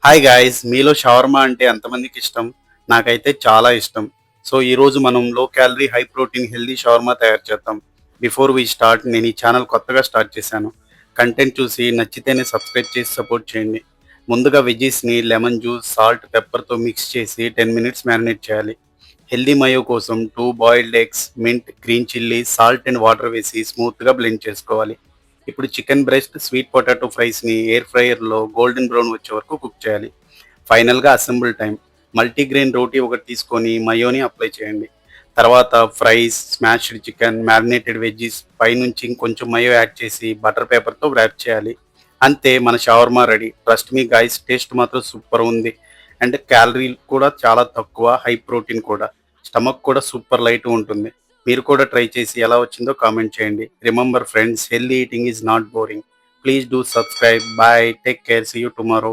Hi guys, మీలో shawarma అంటే ఎంతమందికి ఇష్టం? నాకైతే చాలా ఇష్టం. సో ఈరోజు మనం low calorie, high protein, healthy shawarma తయారు చేద్దాం. బిఫోర్ వి స్టార్ట్, నేను ఈ ఛానల్ కొత్తగా స్టార్ట్ చేశాను. కంటెంట్ చూసి నచ్చితేనే సబ్స్క్రైబ్ చేసి సపోర్ట్ చేయండి. ముందుగా వెజ్జీస్ని లెమన్ జ్యూస్, సాల్ట్, పెప్పర్తో మిక్స్ చేసి 10 మినిట్స్ మ్యారినేట్ చేయాలి. హెల్దీ మయో కోసం 2 boiled eggs, mint, green chilli, salt and water వేసి స్మూత్గా బ్లెండ్ చేసుకోవాలి. ఇప్పుడు చికెన్ బ్రెస్ట్, స్వీట్ పొటాటో ఫ్రైస్ని ఎయిర్ ఫ్రైయర్లో గోల్డెన్ బ్రౌన్ వచ్చే వరకు కుక్ చేయాలి. ఫైనల్గా అసెంబుల్ టైం. మల్టీగ్రెయిన్ రోటీ ఒకటి తీసుకొని మయోని అప్లై చేయండి. తర్వాత fries, smashed chicken, marinated veggies పైనుంచి ఇంకొంచెం మయో యాడ్ చేసి బటర్ పేపర్తో ర్యాప్ చేయాలి. అంతే, మన shawarma ready. Trust me guys, taste మాత్రం సూపర్ ఉంది. అండ్ క్యాలరీలు కూడా చాలా తక్కువ, హై ప్రోటీన్ కూడా. స్టమక్ కూడా సూపర్ లైట్ ఉంటుంది. మీరు కూడా ట్రై చేసి ఎలా వచ్చిందో కామెంట్ చేయండి. Remember friends, healthy eating is not boring. Please do subscribe. Bye, take care, see you tomorrow.